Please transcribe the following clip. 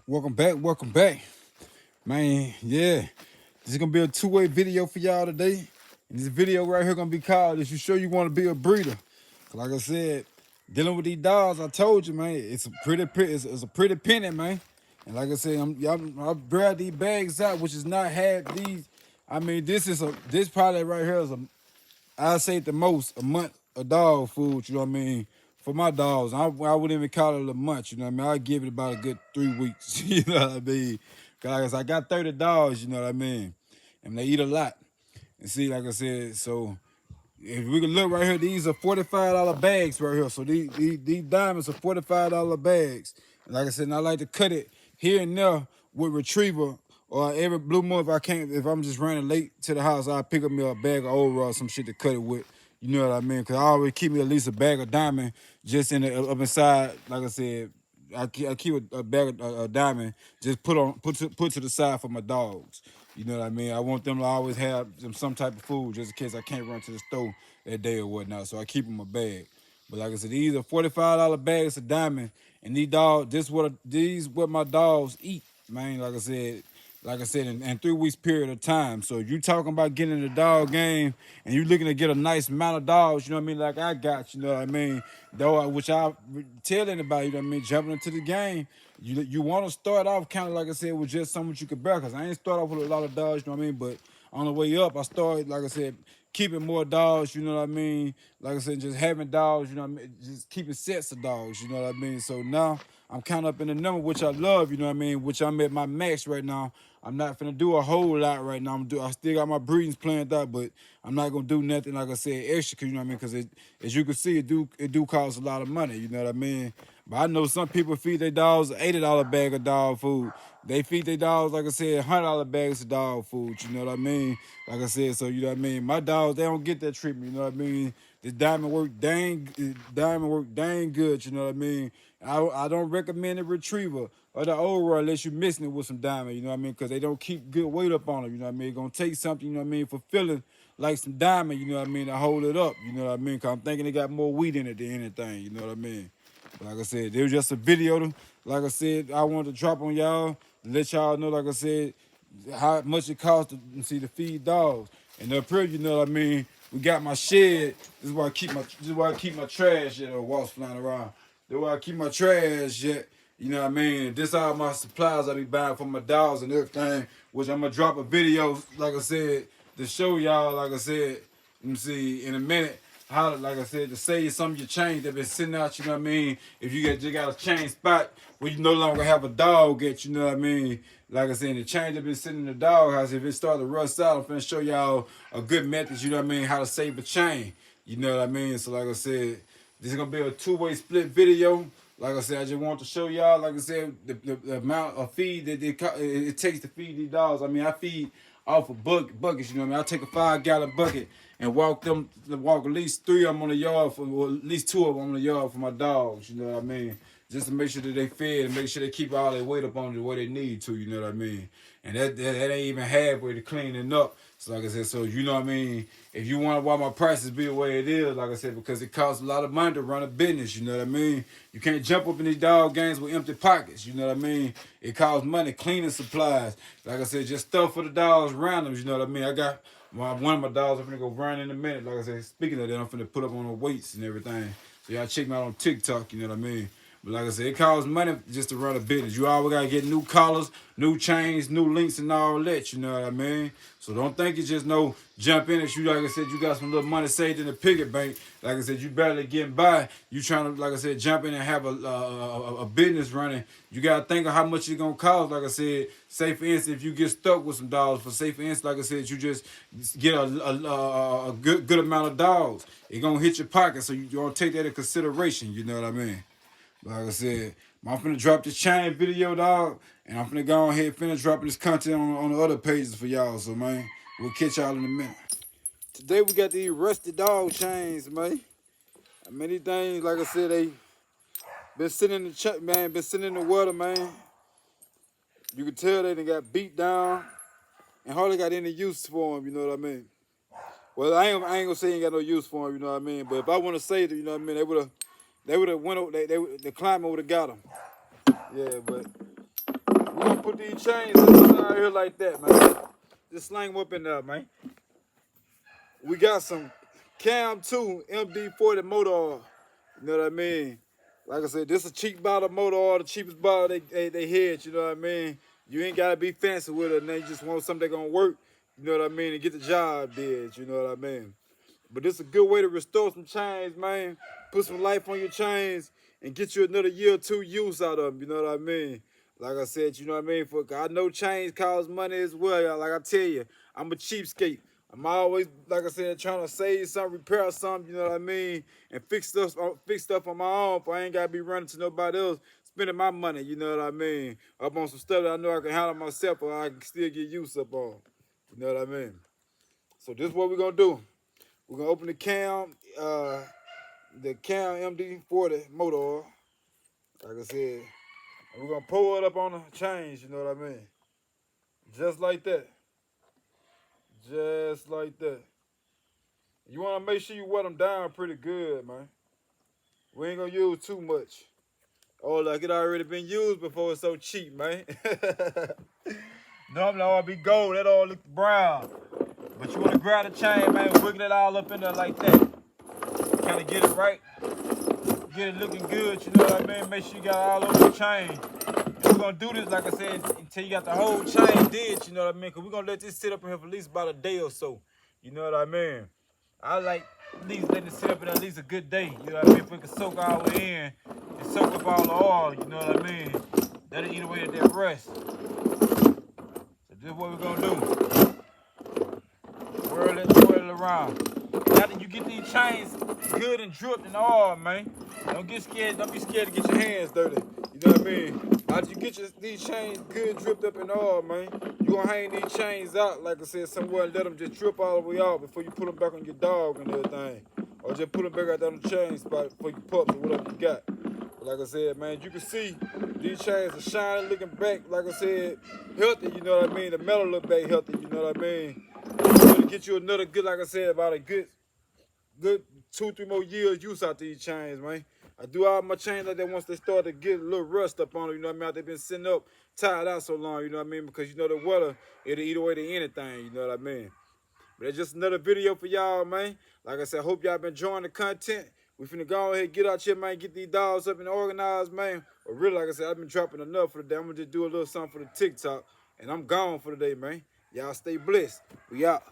Welcome back. Man, yeah. This is gonna be a two-way video for y'all today. And this video right here gonna be called Is You Sure You Wanna Be a Breeder? 'Cause like I said, dealing with these dogs, I told you, man, it's a pretty penny, man. And like I said, I brought these bags out, which is not had these. I mean, this probably right here is I say at the most a month of dog food, you know what I mean, for my dogs. I wouldn't even call it a month, you know what I mean. I'd give it about a good 3 weeks, you know what I mean. 'Cause like I said, I got 30 dogs, you know what I mean. And they eat a lot. And see, like I said, so if we can look right here, these are $45 bags right here. So these diamonds are $45 bags. And like I said, and I like to cut it here and there with retriever or every blue moon if I'm just running late to the house, I'll pick up me a bag of old raw, some shit to cut it with. You know what I mean? Cause I always keep me at least a bag of diamond just up inside. Like I said, I keep a bag of diamond just put to the side for my dogs. You know what I mean? I want them to always have some type of food just in case I can't run to the store that day or whatnot. So I keep them a bag. But like I said, these are $45 bags of diamond, and these what my dogs eat, man. Like I said, in 3 weeks period of time. So you talking about getting in the dog game and you looking to get a nice amount of dogs, you know what I mean? Like I got, you know what I mean? Though, which I tell anybody, you know what I mean? Jumping into the game, you want to start off kind of like I said with just something you could bear. Cause I ain't start off with a lot of dogs, you know what I mean? But on the way up, I started, like I said, keeping more dogs, you know what I mean? Like I said, just having dogs, you know what I mean? Just keeping sets of dogs, you know what I mean? So now I'm kind of up in the number, which I love, you know what I mean? Which I'm at my max right now. I'm not finna do a whole lot right now. I still got my breedings planned out, but I'm not gonna do nothing, like I said, extra, 'cause you know what I mean? Because as you can see, it do cost a lot of money, you know what I mean? But I know some people feed their dogs an $80 bag of dog food. They feed their dogs, like I said, $100 bags of dog food, you know what I mean? Like I said, so you know what I mean? My dogs, they don't get that treatment, you know what I mean? This diamond work dang good, you know what I mean? I don't recommend a retriever or the old roy unless you're mixing it with some diamond, you know what I mean? Because they don't keep good weight up on them, you know what I mean? It's gonna take something, you know what I mean, for filling like some diamond, you know what I mean, to hold it up, you know what I mean? Because I'm thinking they got more wheat in it than anything, you know what I mean? But like I said, there was just a video, like I said, I wanted to drop on y'all to let y'all know, like I said, how much it costs to feed dogs. And up here, you know what I mean, we got my shed. This is why I keep my trash at or wasps flying around. This is why I keep my trash at. You know what I mean? This all my supplies I be buying for my dogs and everything, which I'm gonna drop a video, like I said, to show y'all, like I said, let me see, in a minute, how, like I said, to save some of your chains that been sitting out, you know what I mean? If you got a chain spot where you no longer have a dog at, you know what I mean? Like I said, the chain that been sitting in the dog house, if it start to rust out, I'm finna show y'all a good method, you know what I mean, how to save a chain. You know what I mean? So like I said, this is gonna be a two-way split video. Like I said, I just want to show y'all, like I said, the amount of feed that it takes to feed these dogs. I mean, I feed off of buckets, you know what I mean? I take a 5-gallon bucket and walk at least 3 of them on the yard, or at least 2 of them on the yard for my dogs, you know what I mean? Just to make sure that they fed and make sure they keep all their weight up on the way they need to, you know what I mean? And that ain't even halfway to cleaning up. So like I said, so you know what I mean? If you want why my prices be the way it is, like I said, because it costs a lot of money to run a business, you know what I mean? You can't jump up in these dog games with empty pockets, you know what I mean? It costs money, cleaning supplies. Like I said, just stuff for the dogs around them, you know what I mean? I got one of my dogs, I'm finna go run in a minute. Like I said, speaking of that, I'm finna put up on the weights and everything. So y'all check me out on TikTok, you know what I mean? But like I said, it costs money just to run a business. You always gotta get new collars, new chains, new links, and all that. You know what I mean? So don't think you just know jump in it. You like I said, you got some little money saved in the piggy bank. Like I said, you barely getting by. You trying to, like I said, jump in and have a business running. You gotta think of how much it's gonna cost. Like I said, say for instance, if you get stuck with some dogs, for say for instance, like I said, you just get a good amount of dogs. It gonna hit your pocket, so you gonna take that into consideration. You know what I mean? Like I said, I'm finna drop this chain video, dog, and I'm finna go ahead and finish dropping this content on the other pages for y'all. So, man, we'll catch y'all in a minute. Today we got these rusty dog chains, man. Many things, like I said, they been sitting in the man, been sitting in the water, man. You can tell they done got beat down and hardly got any use for them, you know what I mean? Well, I ain't gonna say ain't got no use for them, you know what I mean? But if I want to say that, you know what I mean, they would have went over, the climber would have got them. Yeah, but gonna put these chains inside here like that, man. Just slang them up in there, man. We got some Cam 2 MD40 motor oil. You know what I mean? Like I said, this is a cheap bottle of motor oil, the cheapest bottle they had, you know what I mean? You ain't gotta be fancy with it, and they just want something that gonna work, you know what I mean, and get the job did, you know what I mean? But this is a good way to restore some chains, man. Put some life on your chains and get you another year or two use out of them, you know what I mean? Like I said, you know what I mean? For I know chains cost money as well, y'all. Like I tell you, I'm a cheapskate. I'm always, like I said, trying to save something, repair something, you know what I mean? And fix stuff on my own, but I ain't gotta be running to nobody else, spending my money, you know what I mean? Up on some stuff that I know I can handle myself or I can still get use up on. You know what I mean? So this is what we're gonna do. We're gonna open the Cam MD40 motor oil, like I said. And we're gonna pour it up on the chains, you know what I mean? Just like that. Just like that. You wanna make sure you wet them down pretty good, man. We ain't gonna use too much. Oh, like it already been used before, it's so cheap, man. Normally all be gold, that all look brown. But you wanna grab the chain, man, wiggle it all up in there like that. Kinda get it right. Get it looking good, you know what I mean? Make sure you got all over the chain. And we're gonna do this, like I said, until you got the whole chain did, you know what I mean? Cause we're gonna let this sit up in here for at least about a day or so. You know what I mean? I like at least letting it sit up in at least a good day. You know what I mean? If we can soak all the way in and soak up all the oil, you know what I mean? That'll eat away at that rust. So this is what we're gonna do. Swirl it around. After you get these chains good and dripped in oil, man, don't get scared. Don't be scared to get your hands dirty. You know what I mean? After you get these chains good dripped up in oil, man, you gonna hang these chains out, like I said, somewhere and let them just drip all the way out before you put them back on your dog and everything. Or just put them back out there on the chain spot for your pups or whatever you got. But like I said, man, you can see these chains are shining, looking back, like I said, healthy, you know what I mean? The metal look back healthy, you know what I mean? To get you another good, like I said, about a good 2-3 more years use out these chains, man. I do all my chains like that once they start to get a little rust up on them, you know what I mean? They've been sitting up, tied out so long, you know what I mean? Because you know the weather, it'll eat away to anything, you know what I mean? But that's just another video for y'all, man. Like I said, I hope y'all been enjoying the content. We finna go ahead and get out here, man, get these dogs up and organized, man. But really, like I said, I've been dropping enough for the day. I'm gonna just do a little something for the TikTok, and I'm gone for the day, man. Y'all stay blessed. We out.